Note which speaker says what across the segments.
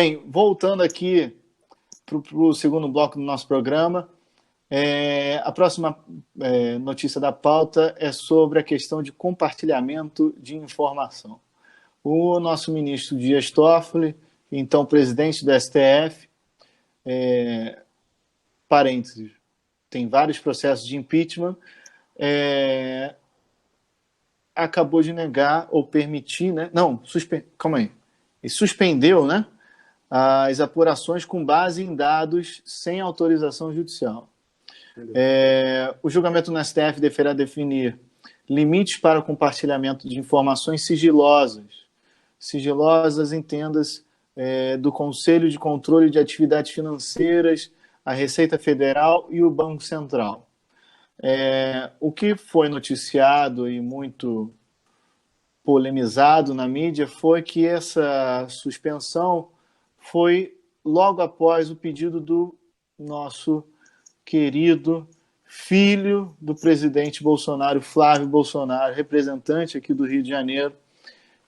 Speaker 1: Bem, voltando aqui para o segundo bloco do nosso programa, a próxima notícia da pauta é sobre a questão de compartilhamento de informação. O nosso ministro Dias Toffoli, então presidente do STF, parênteses, tem vários processos de impeachment, acabou de negar ou permitir, né? Não, calma aí. Ele suspendeu, né, as apurações com base em dados sem autorização judicial. O julgamento no STF deverá definir limites para o compartilhamento de informações sigilosas. Sigilosas, entendas, do Conselho de Controle de Atividades Financeiras, a Receita Federal e o Banco Central. O que foi noticiado e muito polemizado na mídia foi que essa suspensão foi logo após o pedido do nosso querido filho do presidente Bolsonaro, Flávio Bolsonaro, representante aqui do Rio de Janeiro,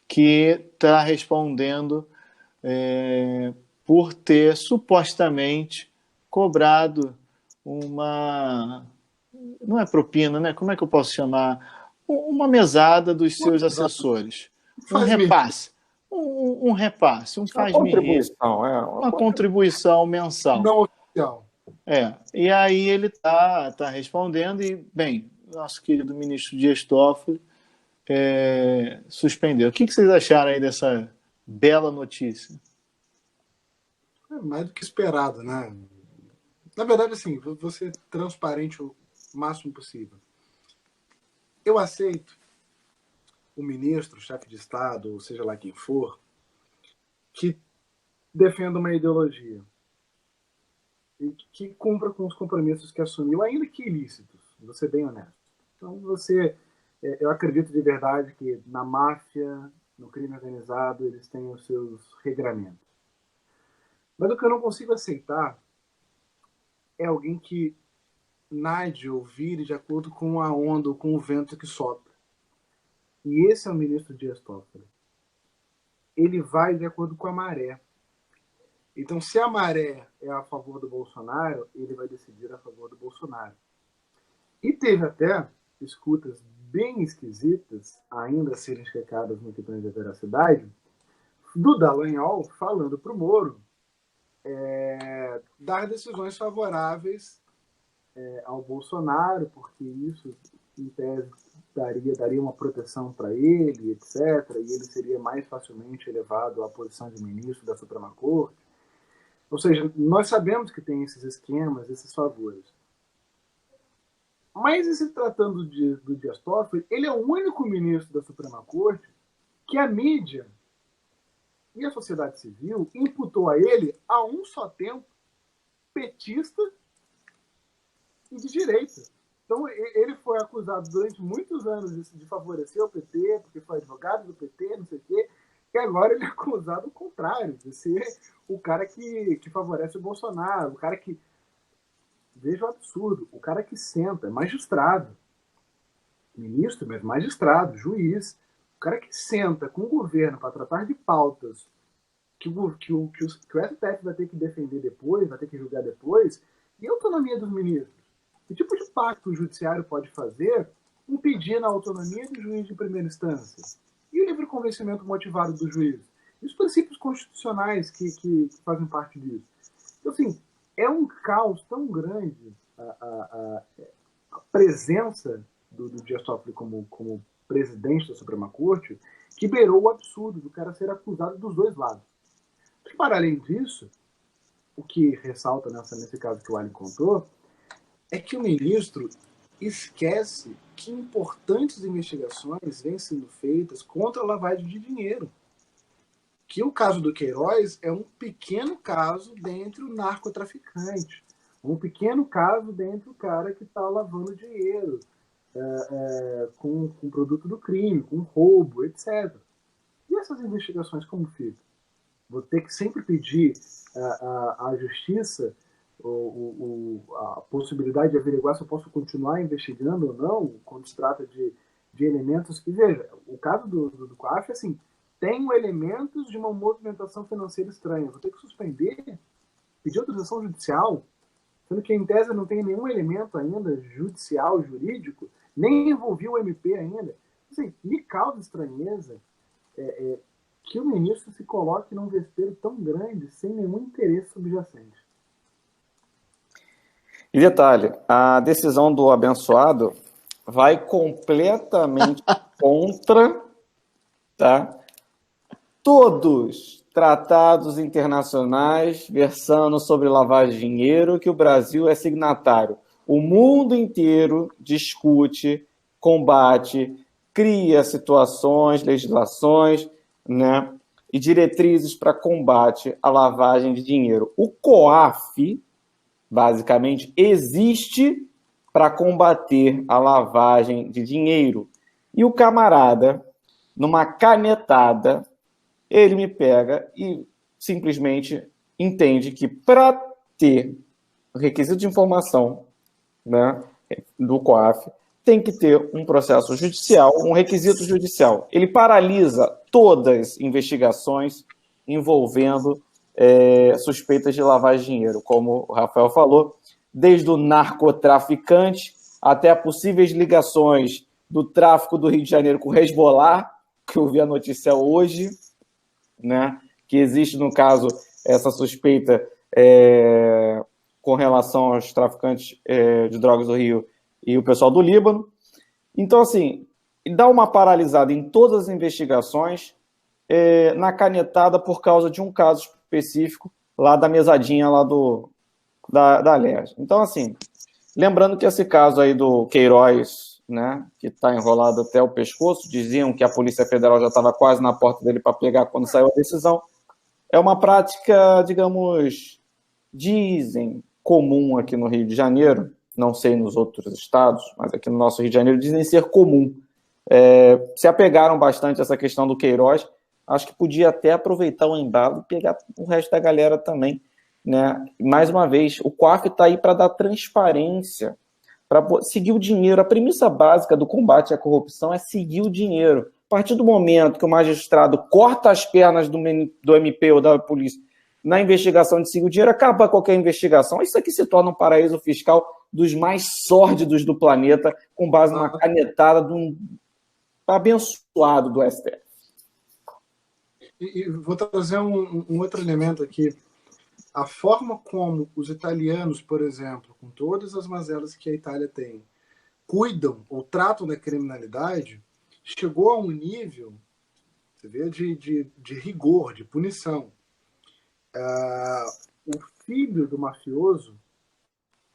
Speaker 1: que está respondendo por ter supostamente cobrado uma... Não é propina, né? Como é que eu posso chamar? Uma mesada dos seus assessores. Um repasse. Um repasse, um faz-me-rir. Uma contribuição mensal.
Speaker 2: Não oficial.
Speaker 1: E aí ele está respondendo e, bem, nosso querido ministro Dias Toffoli suspendeu. O que vocês acharam aí dessa bela notícia?
Speaker 2: É mais do que esperado, né? Na verdade, assim, vou ser transparente o máximo possível. Eu aceito o ministro, o chefe de Estado, ou seja lá quem for, que defenda uma ideologia e que cumpra com os compromissos que assumiu, ainda que ilícitos, vou ser bem honesto. Então, eu acredito de verdade que na máfia, no crime organizado, eles têm os seus regramentos. Mas o que eu não consigo aceitar é alguém que nade ou vire de acordo com a onda ou com o vento que sopra. E esse é o ministro Dias Toffoli. Ele vai de acordo com a maré. Então, se a maré é a favor do Bolsonaro, ele vai decidir a favor do Bolsonaro. E teve até escutas bem esquisitas, ainda a serem checadas no que tange a veracidade, do Dallagnol falando para o Moro dar decisões favoráveis ao Bolsonaro, porque isso, em tese, daria uma proteção para ele, etc., e ele seria mais facilmente elevado à posição de ministro da Suprema Corte. Ou seja, nós sabemos que tem esses esquemas, esses favores. Mas, em se tratando do Dias Toffoli, ele é o único ministro da Suprema Corte que a mídia e a sociedade civil imputou a ele, a um só tempo, petista e de direita. Então, ele foi acusado durante muitos anos de favorecer o PT, porque foi advogado do PT, não sei o quê, e agora ele é acusado do contrário, de ser o cara que favorece o Bolsonaro, o cara que... Veja o absurdo, o cara que senta, magistrado, ministro, mas magistrado, juiz, o cara que senta com o governo para tratar de pautas que o STF vai ter que defender depois, vai ter que julgar depois, e a autonomia dos ministros? Que tipo de pacto o judiciário pode fazer impedindo a autonomia do juiz de primeira instância? E o livre convencimento motivado do juiz? E os princípios constitucionais que fazem parte disso? Então, assim, é um caos tão grande a presença do Dias Toffoli como presidente da Suprema Corte, que beirou o absurdo do cara ser acusado dos dois lados. E, para além disso, o que ressalta nesse caso que o Alan contou, é que o ministro esquece que importantes investigações vêm sendo feitas contra a lavagem de dinheiro. Que o caso do Queiroz é um pequeno caso dentre o narcotraficante, um pequeno caso dentre o cara que está lavando dinheiro com produto do crime, com roubo, etc. E essas investigações como ficam? Vou ter que sempre pedir à justiça a possibilidade de averiguar se eu posso continuar investigando ou não, quando se trata de elementos que, veja, o caso do COAF, assim, tenho elementos de uma movimentação financeira estranha. Vou ter que suspender, pedir autorização judicial, sendo que em tese não tem nenhum elemento ainda judicial, jurídico, nem envolvi o MP ainda. Assim, me causa estranheza que o ministro se coloque num vespeiro tão grande sem nenhum interesse subjacente.
Speaker 3: E detalhe, a decisão do abençoado vai completamente contra, tá, todos tratados internacionais versando sobre lavagem de dinheiro que o Brasil é signatário. O mundo inteiro discute, combate, cria situações, legislações, né, e diretrizes para combate à lavagem de dinheiro. O COAF, basicamente, existe para combater a lavagem de dinheiro. E o camarada, numa canetada, ele me pega e simplesmente entende que para ter o requisito de informação, né, do COAF, tem que ter um processo judicial, um requisito judicial. Ele paralisa todas as investigações envolvendo suspeitas de lavagem de dinheiro, como o Rafael falou, desde o narcotraficante até possíveis ligações do tráfico do Rio de Janeiro com o Hezbollah, que eu vi a notícia hoje, né, que existe, no caso, essa suspeita com relação aos traficantes de drogas do Rio e o pessoal do Líbano. Então, assim, dá uma paralisada em todas as investigações na canetada por causa de um caso específico lá da mesadinha lá da Alerj. Então, assim, lembrando que esse caso aí do Queiroz, né, que está enrolado até o pescoço, diziam que a Polícia Federal já estava quase na porta dele para pegar quando saiu a decisão, é uma prática, digamos, dizem, comum aqui no Rio de Janeiro, não sei nos outros estados, mas aqui no nosso Rio de Janeiro dizem ser comum. Se apegaram bastante a essa questão do Queiroz, acho que podia até aproveitar o embalo e pegar o resto da galera também, né? Mais uma vez, o COAF está aí para dar transparência, para seguir o dinheiro. A premissa básica do combate à corrupção é seguir o dinheiro. A partir do momento que o magistrado corta as pernas do MP ou da polícia na investigação de seguir o dinheiro, acaba qualquer investigação. Isso aqui se torna um paraíso fiscal dos mais sórdidos do planeta, com base numa canetada de um abençoado do STF.
Speaker 2: E vou trazer um outro elemento aqui. A forma como os italianos, por exemplo, com todas as mazelas que a Itália tem, cuidam ou tratam da criminalidade, chegou a um nível, você vê, de rigor, de punição. O filho do mafioso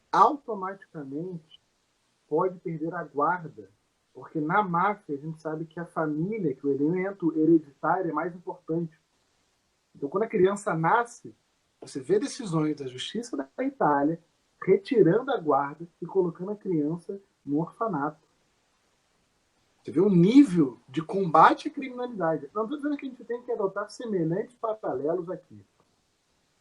Speaker 2: automaticamente pode perder a guarda, porque na máfia a gente sabe que a família, que o elemento hereditário é mais importante. Então, quando a criança nasce, você vê decisões da Justiça da Itália retirando a guarda e colocando a criança no orfanato. Você vê o nível de combate à criminalidade. Não estou dizendo que a gente tem que adotar semelhantes paralelos aqui.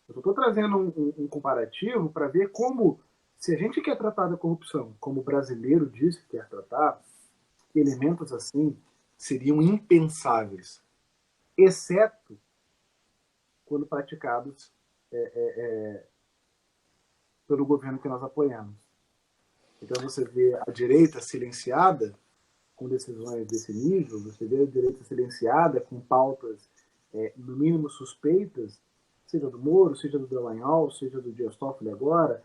Speaker 2: Eu estou trazendo um comparativo para ver como, se a gente quer tratar da corrupção como o brasileiro diz que quer tratar, elementos assim seriam impensáveis, exceto quando praticados pelo governo que nós apoiamos. Então você vê a direita silenciada com decisões desse nível, você vê a direita silenciada com pautas no mínimo suspeitas, seja do Moro, seja do Dallagnol, seja do Dias Toffoli agora,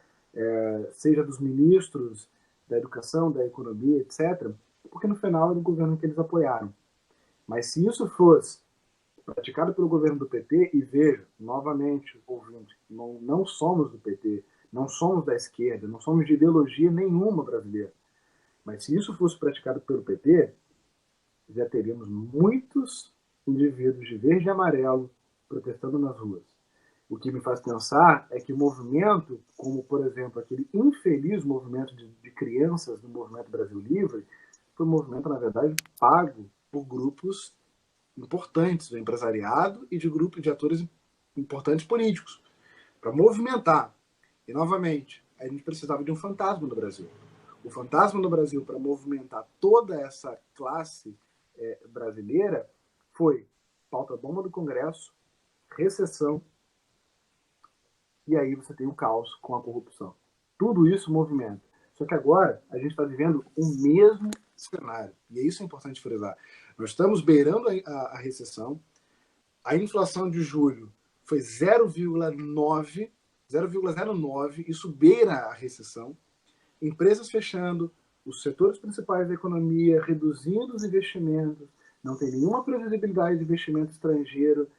Speaker 2: seja dos ministros da educação, da economia, etc., porque no final era o governo que eles apoiaram. Mas se isso fosse praticado pelo governo do PT, e veja, novamente, ouvinte, não somos do PT, não somos da esquerda, não somos de ideologia nenhuma brasileira, mas se isso fosse praticado pelo PT, já teríamos muitos indivíduos de verde e amarelo protestando nas ruas. O que me faz pensar é que o movimento, como, por exemplo, aquele infeliz movimento de crianças do Movimento Brasil Livre, foi um movimento, na verdade, pago por grupos importantes do empresariado e de grupos de atores importantes políticos, para movimentar. E, novamente, a gente precisava de um fantasma no Brasil. O fantasma no Brasil para movimentar toda essa classe brasileira foi pauta bomba do Congresso, recessão, e aí você tem o caos com a corrupção. Tudo isso movimenta. Só que agora a gente está vivendo o mesmo cenário. E isso é importante frisar. Nós estamos beirando a recessão. A inflação de julho foi 0,09. Isso beira a recessão. Empresas fechando, os setores principais da economia reduzindo os investimentos, não tem nenhuma previsibilidade de investimento estrangeiro.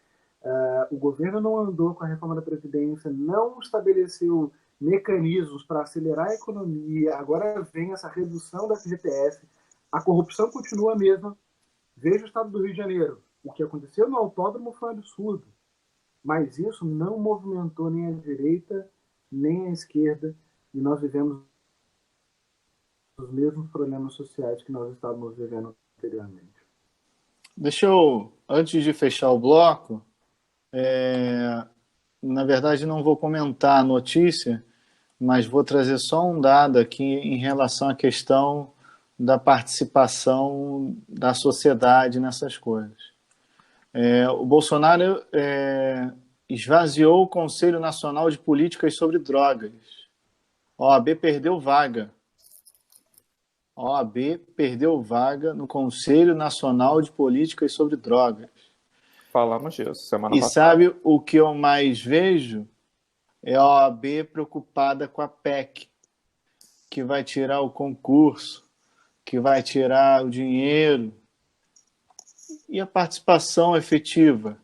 Speaker 2: O governo não andou com a reforma da Previdência, não estabeleceu mecanismos para acelerar a economia. Agora vem essa redução da FGTS. A corrupção continua a mesma. Veja o estado do Rio de Janeiro. O que aconteceu no autódromo foi um absurdo. Mas isso não movimentou nem a direita, nem a esquerda. E nós vivemos os mesmos problemas sociais que nós estávamos vivendo anteriormente.
Speaker 1: Deixa eu, antes de fechar o bloco, na verdade não vou comentar a notícia, mas vou trazer só um dado aqui em relação à questão da participação da sociedade nessas coisas. O Bolsonaro esvaziou o Conselho Nacional de Políticas sobre Drogas. OAB perdeu vaga. OAB perdeu vaga no Conselho Nacional de Políticas sobre Drogas.
Speaker 3: Falamos disso semana passada.
Speaker 1: E sabe o que eu mais vejo? É a OAB preocupada com a PEC, que vai tirar o concurso, que vai tirar o dinheiro. E a participação efetiva?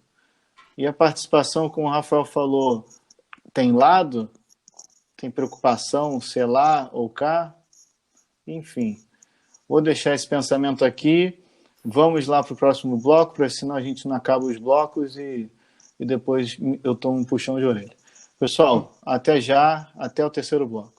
Speaker 1: E a participação, como o Rafael falou, tem lado? Tem preocupação, sei lá ou cá? Enfim, vou deixar esse pensamento aqui. Vamos lá para o próximo bloco, porque senão a gente não acaba os blocos e depois eu tomo um puxão de orelha. Pessoal, até já, até o terceiro bloco.